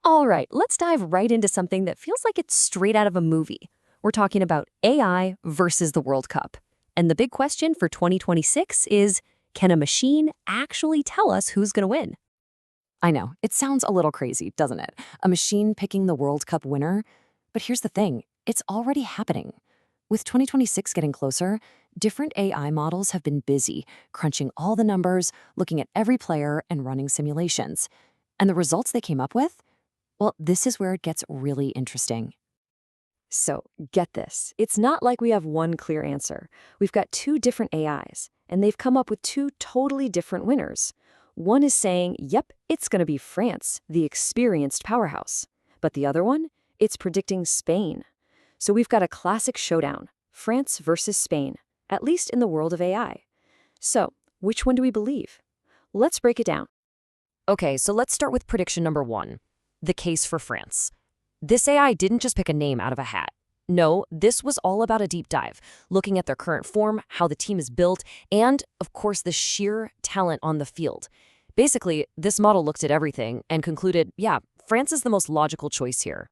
All right, let's dive right into something that feels like it's straight out of a movie. We're talking about AI versus the World Cup. And the big question for 2026 is, can a machine actually tell us who's going to win? I know, it sounds a little crazy, doesn't it? A machine picking the World Cup winner? But here's the thing, it's already happening. With 2026 getting closer, different AI models have been busy, crunching all the numbers, looking at every player, and running simulations. And the results they came up with? Well, this is where it gets really interesting. So, get this. It's not like we have one clear answer. We've got two different AIs, and they've come up with two totally different winners. One is saying, yep, it's going to be France, the experienced powerhouse. But the other one, it's predicting Spain. So we've got a classic showdown, France versus Spain, at least in the world of AI. So, which one do we believe? Let's break it down. Okay, so let's start with prediction number one, the case for France. This AI didn't just pick a name out of a hat. No, this was all about a deep dive, looking at their current form, how the team is built, and, of course, the sheer talent on the field. Basically, this model looked at everything and concluded, yeah, France is the most logical choice here.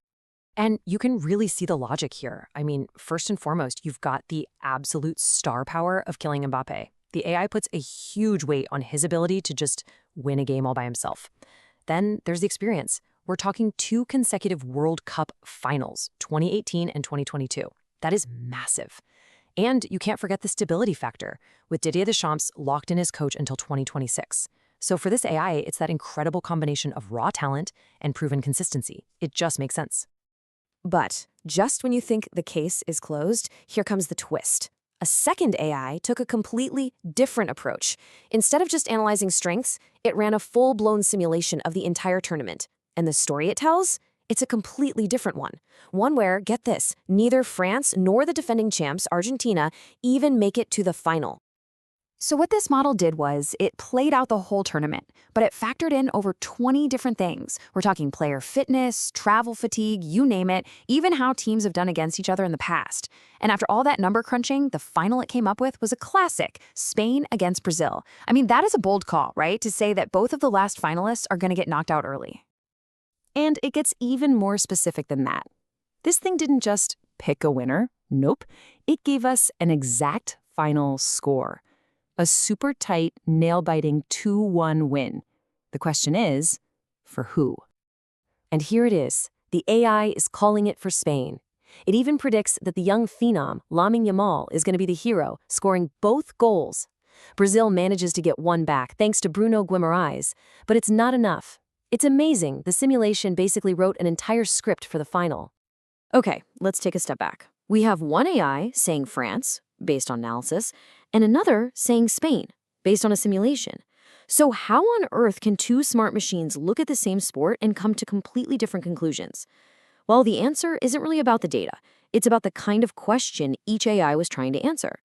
And you can really see the logic here. I mean, first and foremost, you've got the absolute star power of killing Mbappe. The AI puts a huge weight on his ability to just win a game all by himself. Then there's the experience. We're talking 2 consecutive World Cup finals, 2018 and 2022. That is massive. And you can't forget the stability factor, with Didier Deschamps locked in as coach until 2026. So for this AI, it's that incredible combination of raw talent and proven consistency. It just makes sense. But just when you think the case is closed, here comes the twist. A second AI took a completely different approach. Instead of just analyzing strengths, it ran a full-blown simulation of the entire tournament. And the story it tells? It's a completely different one. One where, get this, neither France nor the defending champs, Argentina, even make it to the final. So what this model did was it played out the whole tournament, but it factored in over 20 different things. We're talking player fitness, travel fatigue, you name it, even how teams have done against each other in the past. And after all that number crunching, the final it came up with was a classic, Spain against Brazil. I mean, that is a bold call, right? To say that both of the last finalists are going to get knocked out early. And it gets even more specific than that. This thing didn't just pick a winner. Nope. It gave us an exact final score. A super tight, nail-biting 2-1 win. The question is, for who? And here it is. The AI is calling it for Spain. It even predicts that the young phenom, Lamine Yamal, is going to be the hero, scoring both goals. Brazil manages to get one back thanks to Bruno Guimarães, but it's not enough. It's amazing. The simulation basically wrote an entire script for the final. Okay, let's take a step back. We have one AI saying France, based on analysis, and another saying Spain, based on a simulation. So how on earth can two smart machines look at the same sport and come to completely different conclusions? Well, the answer isn't really about the data. It's about the kind of question each AI was trying to answer.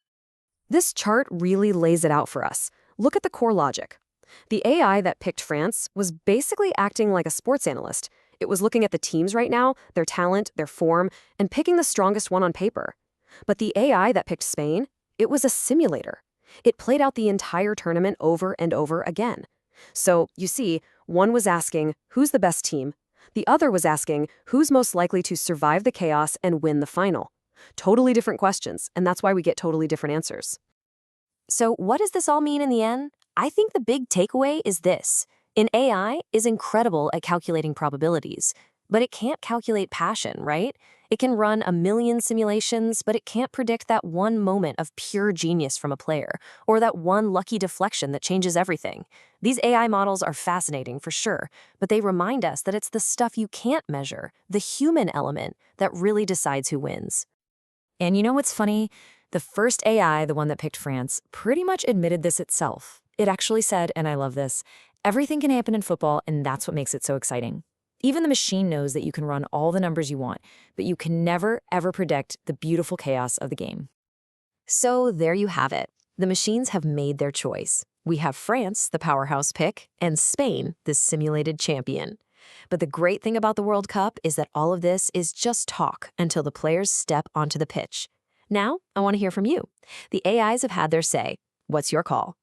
This chart really lays it out for us. Look at the core logic. The AI that picked France was basically acting like a sports analyst. It was looking at the teams right now, their talent, their form, and picking the strongest one on paper. But the AI that picked Spain, it was a simulator. It played out the entire tournament over and over again. So, you see, one was asking, who's the best team? The other was asking, who's most likely to survive the chaos and win the final? Totally different questions, and that's why we get totally different answers. So, what does this all mean in the end? I think the big takeaway is this. An AI is incredible at calculating probabilities, but it can't calculate passion, right? It can run a million simulations, but it can't predict that one moment of pure genius from a player, or that one lucky deflection that changes everything. These AI models are fascinating for sure, but they remind us that it's the stuff you can't measure, the human element, that really decides who wins. And you know what's funny? The first AI, the one that picked France, pretty much admitted this itself. It actually said, and I love this, everything can happen in football, and that's what makes it so exciting. Even the machine knows that you can run all the numbers you want, but you can never, ever predict the beautiful chaos of the game. So there you have it. The machines have made their choice. We have France, the powerhouse pick, and Spain, the simulated champion. But the great thing about the World Cup is that all of this is just talk until the players step onto the pitch. Now, I want to hear from you. The AIs have had their say. What's your call?